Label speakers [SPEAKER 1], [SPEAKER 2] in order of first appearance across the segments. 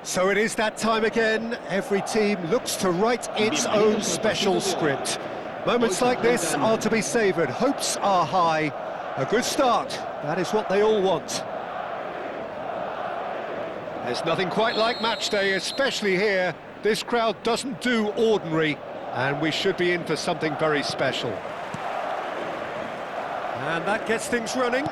[SPEAKER 1] So it is that time again. Every team looks to write its own special script. Moments like this are to be savoured. Hopes are high. A good start. That is what they all want. There's nothing quite like match day, especially here. This crowd doesn't do ordinary, and we should be in for something very special. And that gets things running.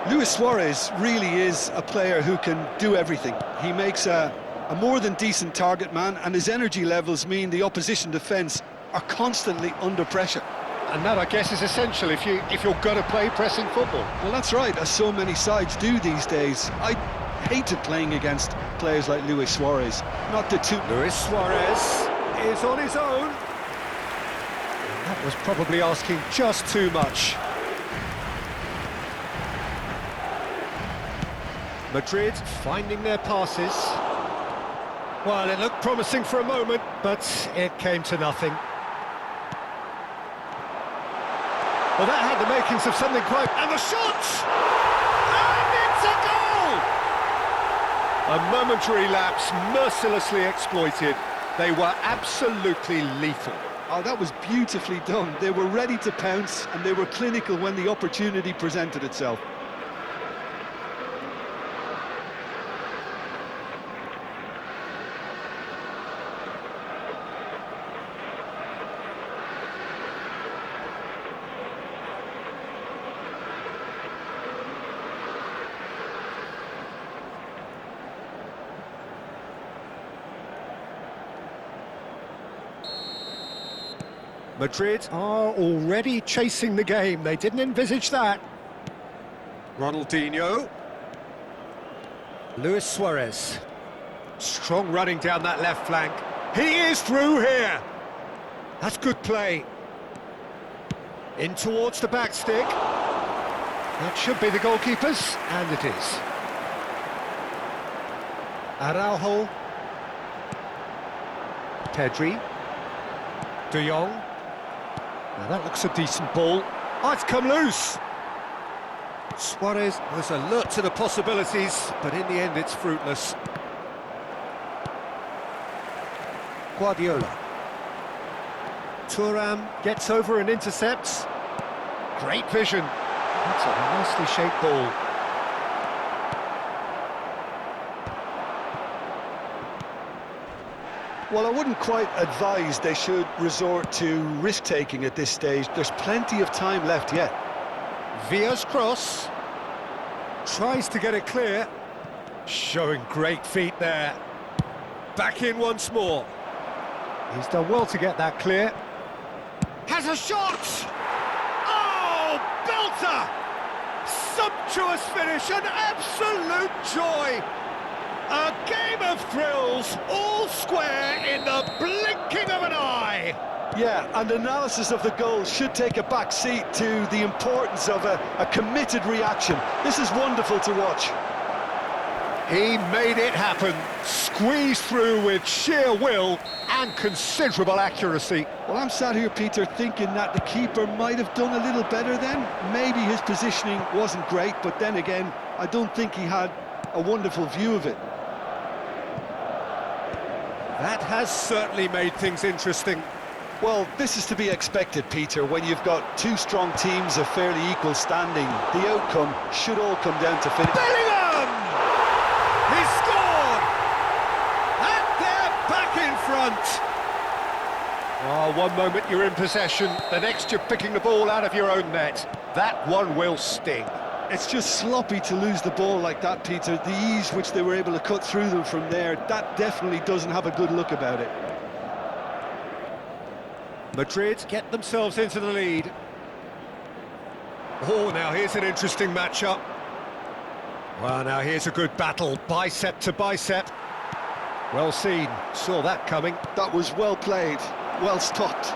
[SPEAKER 2] Luis Suarez really is a player who can do everything. He makes a more than decent target man, and his energy levels mean the opposition defence are constantly under pressure.
[SPEAKER 1] And that, I guess, is essential if you're going to play pressing football.
[SPEAKER 2] Well, that's right, as so many sides do these days. I hated playing against players like Luis Suarez. Not to toot.
[SPEAKER 1] Luis Suarez is on his own. That was probably asking just too much. Madrid finding their passes. Well, it looked promising for a moment, but it came to nothing. Well, that had the makings of something quite... And the shot! And it's a goal! A momentary lapse, mercilessly exploited. They were absolutely lethal.
[SPEAKER 2] Oh, that was beautifully done. They were ready to pounce, and they were clinical when the opportunity presented itself.
[SPEAKER 1] Madrid are already chasing the game. They didn't envisage that. Ronaldinho. Luis Suarez. Strong running down that left flank. He is through here. That's good play. In towards the back stick. That should be the goalkeepers, and it is. Araujo. Pedri. De Jong. Now that looks a decent ball. Oh, it's come loose! Suarez was alert to the possibilities, but in the end it's fruitless. Guardiola. Thuram gets over and intercepts. Great vision. That's a nicely shaped ball.
[SPEAKER 2] Well, I wouldn't quite advise they should resort to risk-taking at this stage. There's plenty of time left yet.
[SPEAKER 1] Villa's cross. Tries to get it clear. Showing great feet there. Back in once more. He's done well to get that clear. Has a shot! Oh, belter! Sumptuous finish, an absolute joy! A game of thrills, all square in the blinking of an eye.
[SPEAKER 2] Yeah, and analysis of the goal should take a back seat to the importance of a committed reaction. This is wonderful to watch.
[SPEAKER 1] He made it happen, squeezed through with sheer will and considerable accuracy.
[SPEAKER 2] Well, I'm sat here, Peter, thinking that the keeper might have done a little better then. Maybe his positioning wasn't great, but then again, I don't think he had a wonderful view of it.
[SPEAKER 1] That has certainly made things interesting.
[SPEAKER 2] Well, this is to be expected, Peter, when you've got two strong teams of fairly equal standing. The outcome should all come down to finish.
[SPEAKER 1] Bellingham! He scored! And they're back in front! Oh, one moment you're in possession, the next you're picking the ball out of your own net. That one will sting.
[SPEAKER 2] It's just sloppy to lose the ball like that, Peter. The ease which they were able to cut through them from there, that definitely doesn't have a good look about it.
[SPEAKER 1] Madrid get themselves into the lead. Oh, now here's an interesting matchup. Well, now here's a good battle, bicep to bicep. Well seen, saw that coming.
[SPEAKER 2] That was well played, well stopped.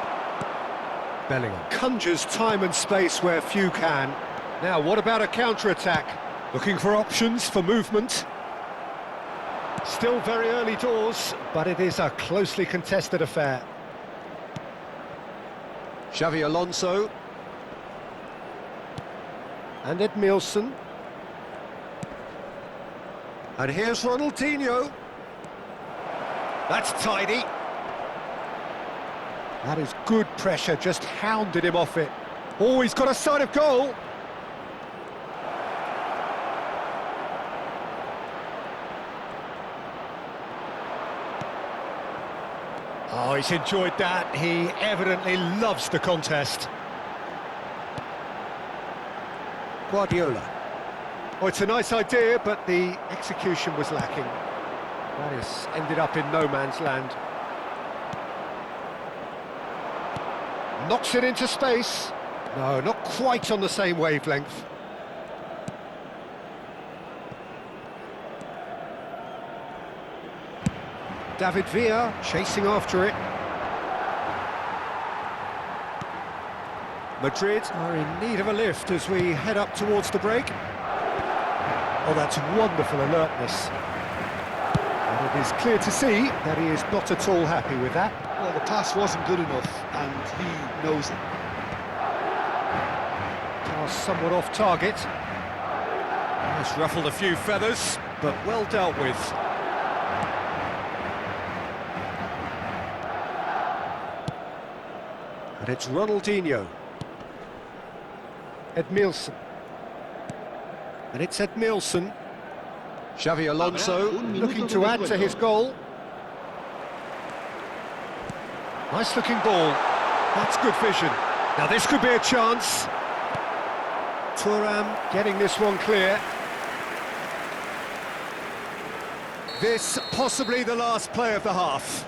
[SPEAKER 1] Bellingham conjures time and space where few can. Now, what about a counter-attack? Looking for options for movement. Still very early doors, but it is a closely contested affair. Xavi Alonso. And Edmilson. And here's Ronaldinho. That's tidy. That is good pressure, just hounded him off it. Oh, he's got a sight of goal. Oh, he's enjoyed that. He evidently loves the contest. Guardiola. Oh, it's a nice idea, but the execution was lacking. That has ended up in no man's land. Knocks it into space. No, not quite on the same wavelength. David Villa chasing after it. Madrid are in need of a lift as we head up towards the break. Oh, that's wonderful alertness. And it is clear to see that he is not at all happy with that.
[SPEAKER 2] Well, the pass wasn't good enough, and he knows it.
[SPEAKER 1] Pass somewhat off target. Has ruffled a few feathers, but well dealt with. And it's Ronaldinho. Edmilson. And it's Edmilson. Xavi Alonso looking to add to his goal. Nice looking ball. That's good vision. Now this could be a chance. Thuram getting this one clear. This possibly the last play of the half.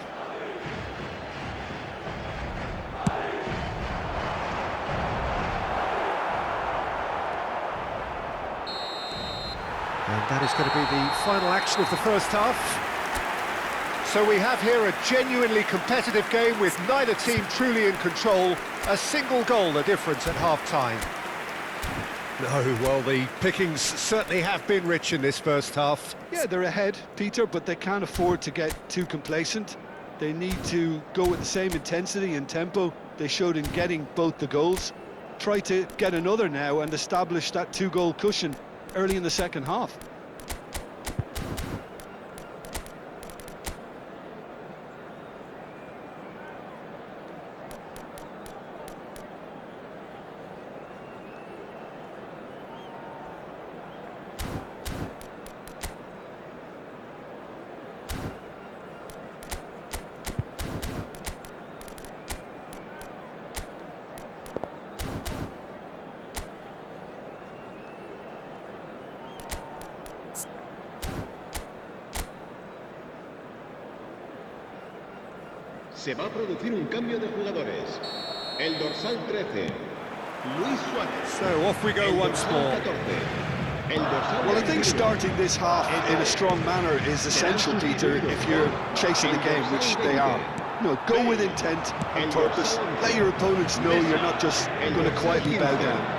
[SPEAKER 1] And that is going to be the final action of the first half. So we have here a genuinely competitive game with neither team truly in control. A single goal the difference at half-time. No, well, the pickings certainly have been rich in this first half.
[SPEAKER 2] Yeah, they're ahead, Peter, but they can't afford to get too complacent. They need to go with the same intensity and tempo they showed in getting both the goals. Try to get another now and establish that two-goal cushion early in the second half.
[SPEAKER 3] Se va a producir un cambio de jugadores. El dorsal 13, Luis Suárez.
[SPEAKER 1] So off we go once more.
[SPEAKER 3] 14, el dorsal
[SPEAKER 2] Well, I think starting this half in a strong manner is essential, Peter, if you're chasing the game, which they are. You know, go with intent and purpose. Let your opponents know you're not just going to quietly bow down.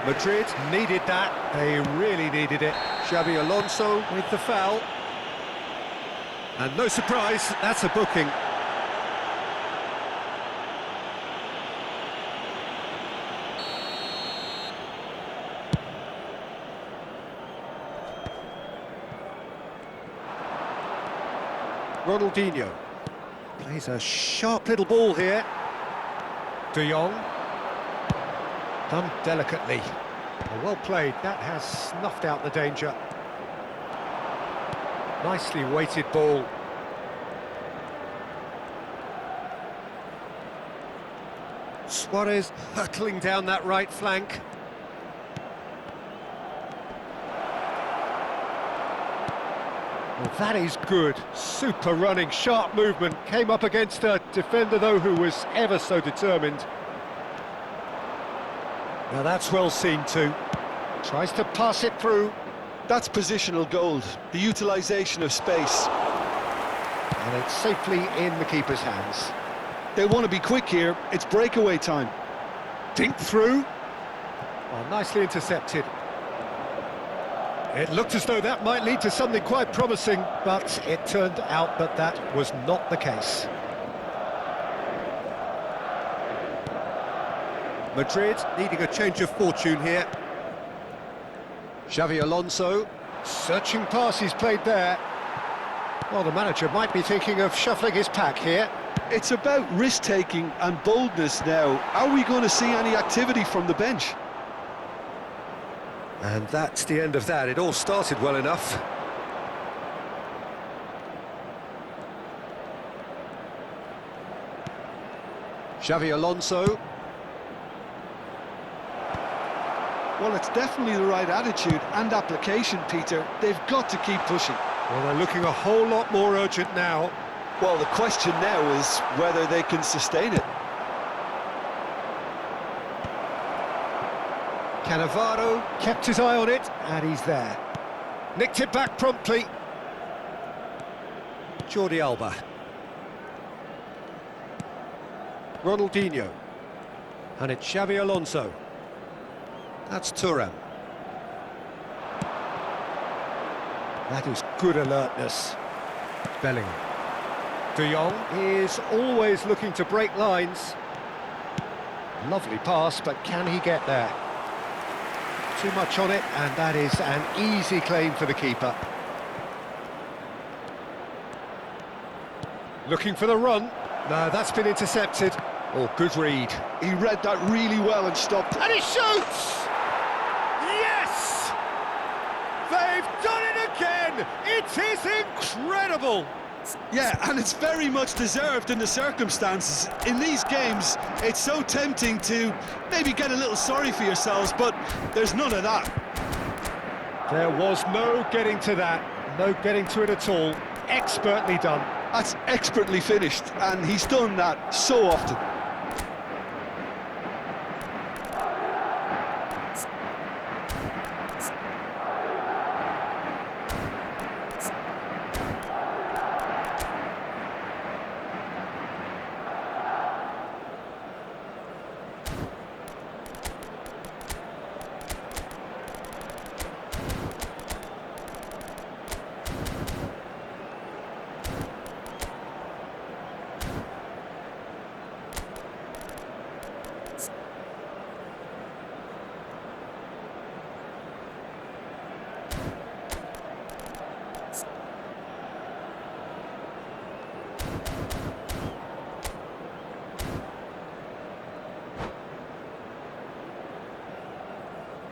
[SPEAKER 1] Madrid needed that, they really needed it. Xavi Alonso with the foul. And no surprise, that's a booking. Ronaldinho plays a sharp little ball here. De Jong. Done delicately. Well played, that has snuffed out the danger. Nicely weighted ball. Suarez hurtling down that right flank. Well, that is good. Super running, sharp movement. Came up against a defender, though, who was ever so determined. Now that's well seen too. Tries to pass it through.
[SPEAKER 2] That's positional gold, the utilisation of space.
[SPEAKER 1] And it's safely in the keeper's hands.
[SPEAKER 2] They want to be quick here, it's breakaway time.
[SPEAKER 1] Dink through. Well, nicely intercepted. It looked as though that might lead to something quite promising, but it turned out that that was not the case. Madrid needing a change of fortune here. Xavi Alonso, searching pass he's played there. Well, the manager might be thinking of shuffling his pack here.
[SPEAKER 2] It's about risk-taking and boldness now. Are we going to see any activity from the bench?
[SPEAKER 1] And that's the end of that. It all started well enough. Xavi Alonso.
[SPEAKER 2] Well, it's definitely the right attitude and application, Peter. They've got to keep pushing.
[SPEAKER 1] Well, they're looking a whole lot more urgent now.
[SPEAKER 2] Well, the question now is whether they can sustain it.
[SPEAKER 1] Cannavaro kept his eye on it, and he's there. Nicked it back promptly. Jordi Alba. Ronaldinho. And it's Xavi Alonso. That's Thuram. That is good alertness. Bellingham. De Jong is always looking to break lines. Lovely pass, but can he get there? Too much on it, and that is an easy claim for the keeper. Looking for the run. No, that's been intercepted. Oh, good read.
[SPEAKER 2] He read that really well and stopped.
[SPEAKER 1] And he shoots! Yes! They've done it again! It is incredible!
[SPEAKER 2] Yeah, and it's very much deserved in the circumstances. In these games, it's so tempting to maybe get a little sorry for yourselves, but there's none of that.
[SPEAKER 1] There was no getting to that, no getting to it at all. Expertly done.
[SPEAKER 2] That's expertly finished, and he's done that so often.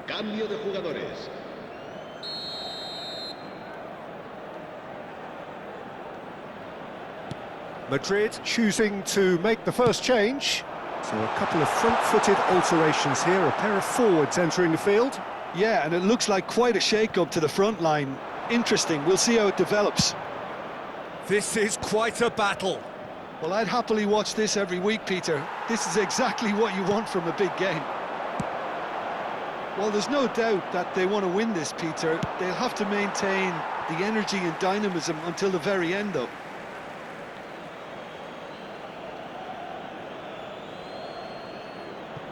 [SPEAKER 3] Cambio de jugadores.
[SPEAKER 1] Madrid choosing to make the first change. So a couple of front-footed alterations here, a pair of forwards entering the field.
[SPEAKER 2] Yeah, and it looks like quite a shake-up to the front line. Interesting, we'll see how it develops.
[SPEAKER 1] This is quite a battle.
[SPEAKER 2] Well, I'd happily watch this every week, Peter. This is exactly what you want from a big game. Well, there's no doubt that they want to win this, Peter. They'll have to maintain the energy and dynamism until the very end, though.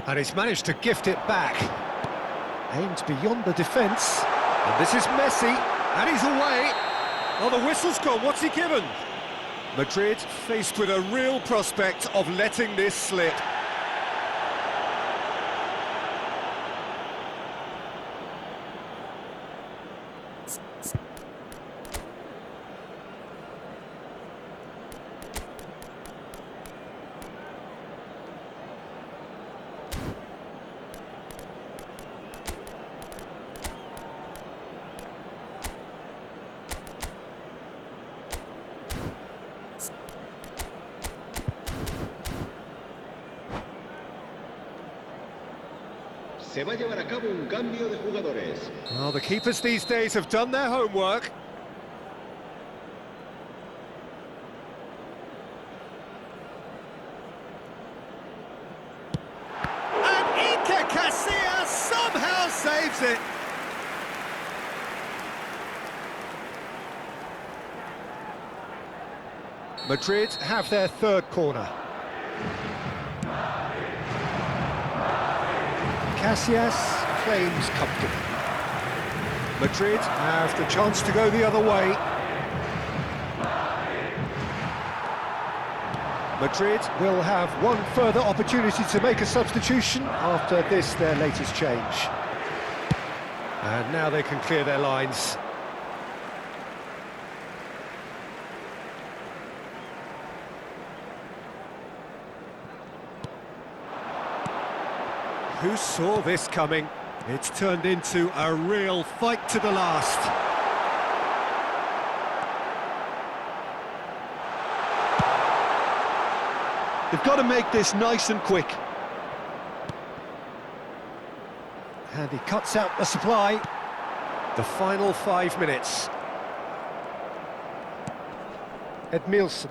[SPEAKER 1] And he's managed to gift it back. Aimed beyond the defence. And this is Messi. And he's away. Oh, the whistle's gone. What's he given? Madrid faced with a real prospect of letting this slip.
[SPEAKER 3] Se va a llevar a cabo un cambio de jugadores.
[SPEAKER 1] Well, the keepers these days have done their homework. And Iker Casillas somehow saves it. Madrid have their third corner. Casillas claims comfortably. Madrid have the chance to go the other way. Madrid will have one further opportunity to make a substitution after this, their latest change. And now they can clear their lines. Who saw this coming? It's turned into a real fight to the last.
[SPEAKER 2] They've got to make this nice and quick.
[SPEAKER 1] And he cuts out the supply. The final 5 minutes. Edmilson.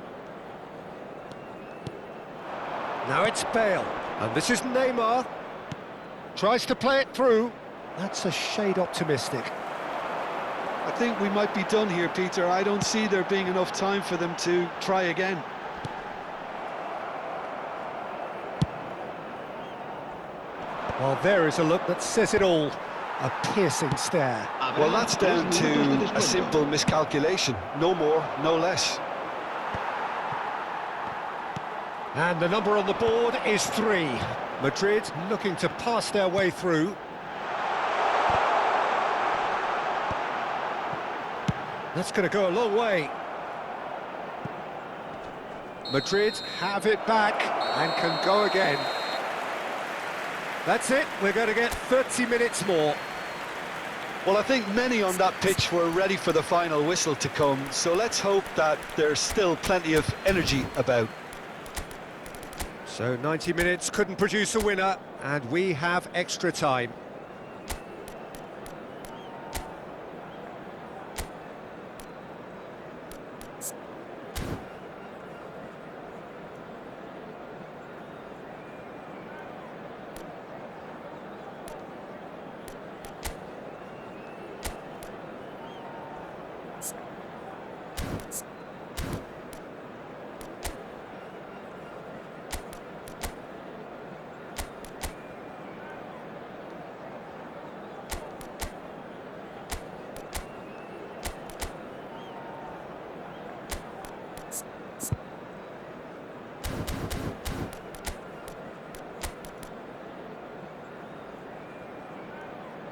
[SPEAKER 1] Now it's Bale. And this is Neymar. Tries to play it through. That's a shade optimistic.
[SPEAKER 2] I think we might be done here, Peter. I don't see there being enough time for them to try again.
[SPEAKER 1] Well, there is a look that says it all. A piercing stare.
[SPEAKER 2] Well, that's down to a simple miscalculation. No more, no less.
[SPEAKER 1] And the number on the board is 3. Madrid looking to pass their way through. That's going to go a long way. Madrid have it back and can go again. That's it, we're going to get 30 minutes more.
[SPEAKER 2] Well, I think many on that pitch were ready for the final whistle to come, so let's hope that there's still plenty of energy about.
[SPEAKER 1] So 90 minutes couldn't produce a winner, and we have extra time.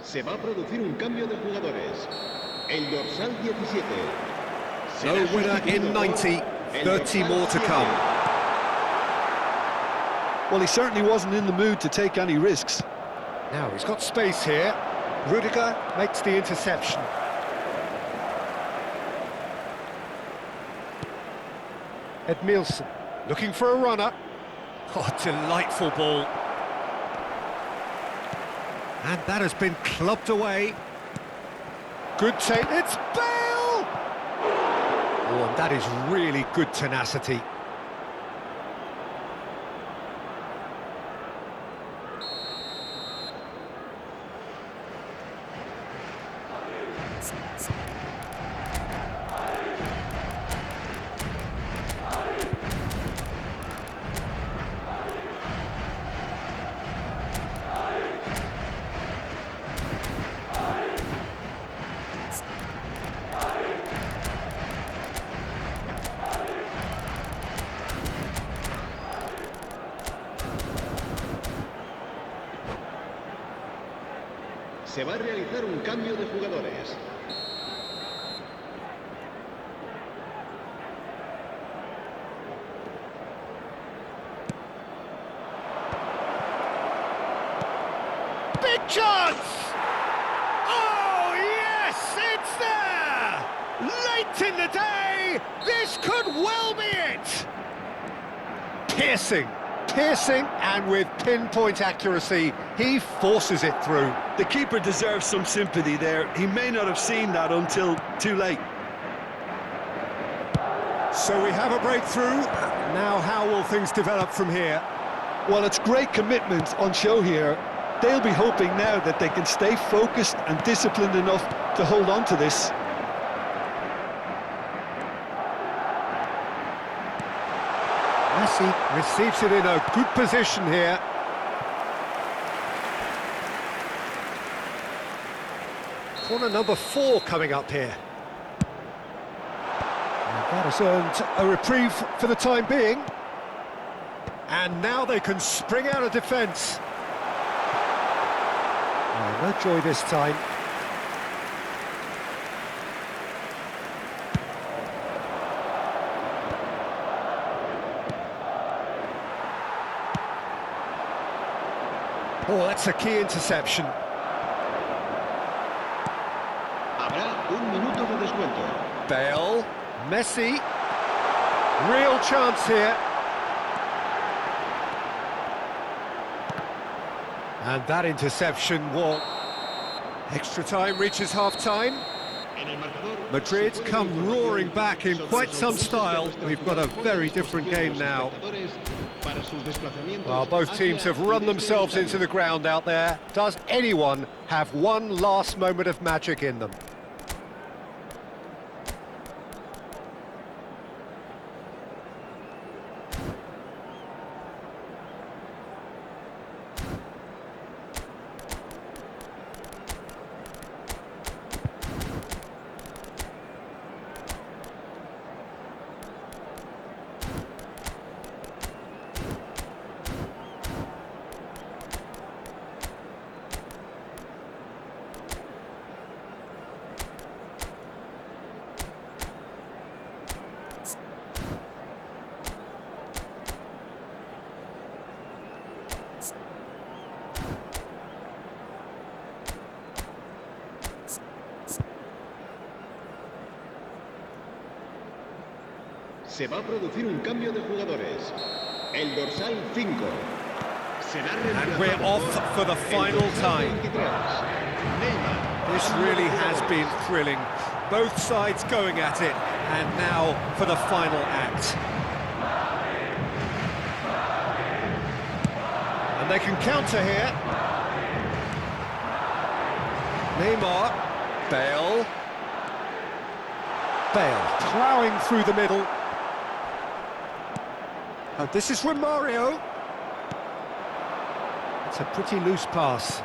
[SPEAKER 3] Se va a producir un cambio de jugadores. El dorsal 17.
[SPEAKER 1] No winner in 90, 30 more to come.
[SPEAKER 2] Well, he certainly wasn't in the mood to take any risks.
[SPEAKER 1] Now he's got space here. Rudiger makes the interception. Edmilson looking for a runner. Oh, delightful ball. And that has been clubbed away. Good take, it's Bale! Oh, and that is really good tenacity.
[SPEAKER 3] Se va a realizar un cambio de jugadores.
[SPEAKER 1] Big chance! Oh, yes, it's there! Late in the day, this could well be it! Piercing, and with pinpoint accuracy, he forces it through.
[SPEAKER 2] The keeper deserves some sympathy there. He may not have seen that until too late.
[SPEAKER 1] So we have a breakthrough. Now how will things develop from here?
[SPEAKER 2] Well, it's great commitment on show here. They'll be hoping now that they can stay focused and disciplined enough to hold on to this.
[SPEAKER 1] Messi receives it in a good position here. Corner number 4 coming up here. And that has earned a reprieve for the time being. And now they can spring out of defence. Oh, no joy this time. Oh, that's a key interception.
[SPEAKER 3] Habrá un minuto de descuento.
[SPEAKER 1] Bale, Messi, real chance here. And that interception will... Extra time reaches half-time. Madrid come roaring back in quite some style. We've got a very different game now. Well, both teams have run themselves into the ground out there. Does anyone have one last moment of magic in them?
[SPEAKER 3] Se va a producir un cambio de jugadores. El dorsal 5 será
[SPEAKER 1] And we're off for the final time. This really has been thrilling. Both sides going at it, and now for the final act. And they can counter here. Neymar, Bale. Bale ploughing through the middle. And this is Romario. It's a pretty loose pass.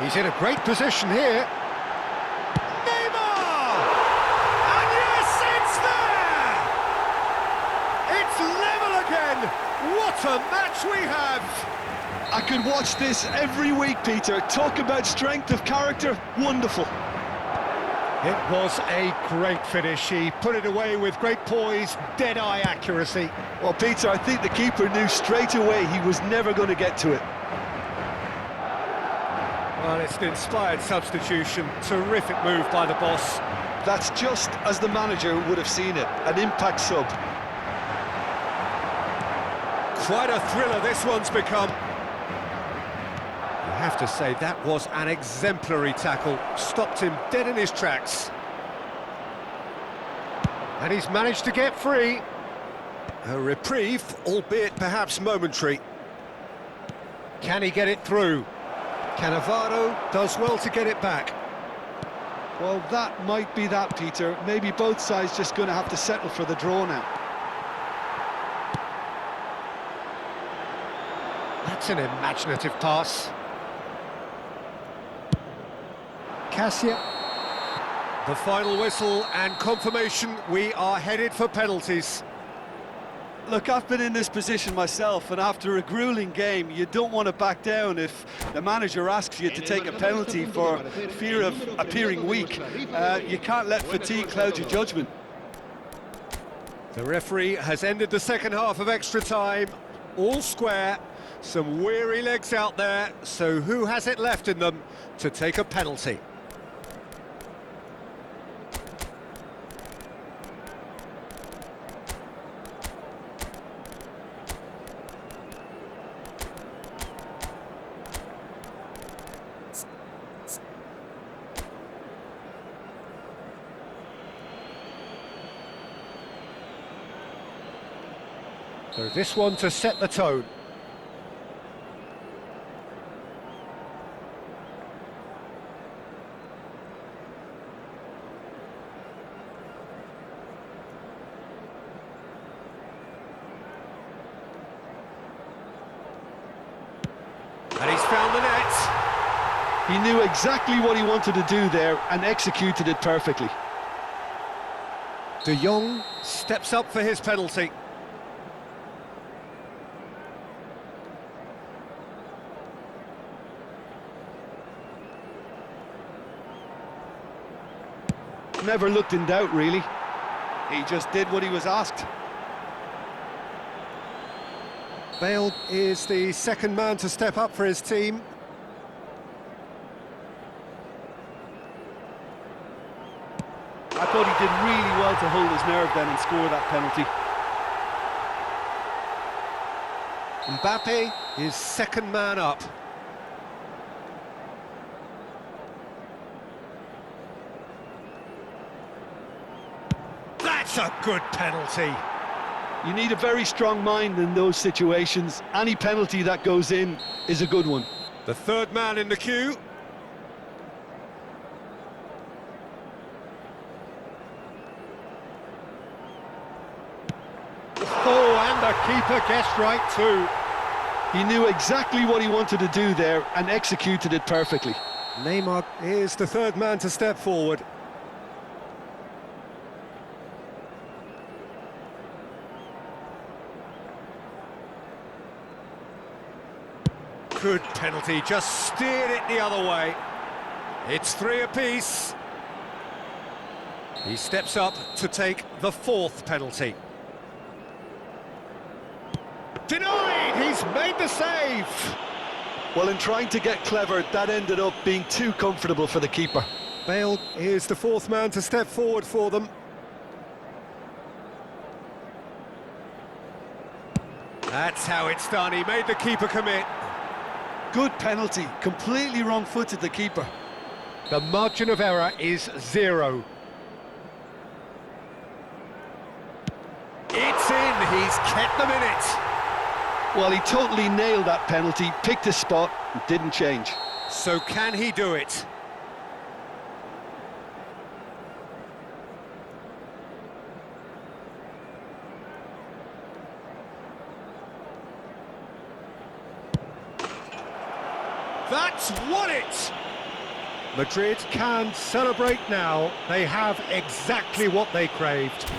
[SPEAKER 1] He's in a great position here. Neymar! And yes, it's there! It's level again! What a match we have!
[SPEAKER 2] I could watch this every week, Peter. Talk about strength of character, wonderful.
[SPEAKER 1] It was a great finish. He put it away with great poise, dead-eye accuracy.
[SPEAKER 2] Well, Peter, I think the keeper knew straight away he was never going to get to it.
[SPEAKER 1] Well, it's an inspired substitution. Terrific move by the boss.
[SPEAKER 2] That's just as the manager would have seen it, an impact sub.
[SPEAKER 1] Quite a thriller this one's become. I have to say, that was an exemplary tackle. Stopped him dead in his tracks. And he's managed to get free. A reprieve, albeit perhaps momentary. Can he get it through? Cannavaro does well to get it back.
[SPEAKER 2] Well, that might be that, Peter. Maybe both sides just going to have to settle for the draw now.
[SPEAKER 1] That's an imaginative pass. Cassia. The final whistle and confirmation, we are headed for penalties.
[SPEAKER 2] Look, I've been in this position myself, and after a grueling game, you don't want to back down if the manager asks you to take a penalty for fear of appearing weak. You can't let fatigue cloud your judgment.
[SPEAKER 1] The referee has ended the second half of extra time. All square, some weary legs out there, so who has it left in them to take a penalty? So this one to set the tone. And he's found the net.
[SPEAKER 2] He knew exactly what he wanted to do there and executed it perfectly.
[SPEAKER 1] De Jong steps up for his penalty.
[SPEAKER 2] Never looked in doubt, really. He just did what he was asked.
[SPEAKER 1] Bale is the second man to step up for his team.
[SPEAKER 2] I thought he did really well to hold his nerve then and score that penalty.
[SPEAKER 1] Mbappe is second man up. That's a good penalty.
[SPEAKER 2] You need a very strong mind in those situations. Any penalty that goes in is a good one.
[SPEAKER 1] The third man in the queue. Oh, and the keeper guessed right too.
[SPEAKER 2] He knew exactly what he wanted to do there and executed it perfectly.
[SPEAKER 1] Neymar is the third man to step forward. Good penalty, just steered it the other way. It's 3 apiece. He steps up to take the fourth penalty. Denied! He's made the save!
[SPEAKER 2] Well, in trying to get clever, that ended up being too comfortable for the keeper.
[SPEAKER 1] Bale is the fourth man to step forward for them. That's how it's done, he made the keeper commit.
[SPEAKER 2] Good penalty, completely wrong-footed the keeper.
[SPEAKER 1] The margin of error is 0. It's in, he's kept them in it.
[SPEAKER 2] Well, he totally nailed that penalty, picked his spot, and didn't change.
[SPEAKER 1] So can he do it? That's won it! Madrid can celebrate now. They have exactly what they craved.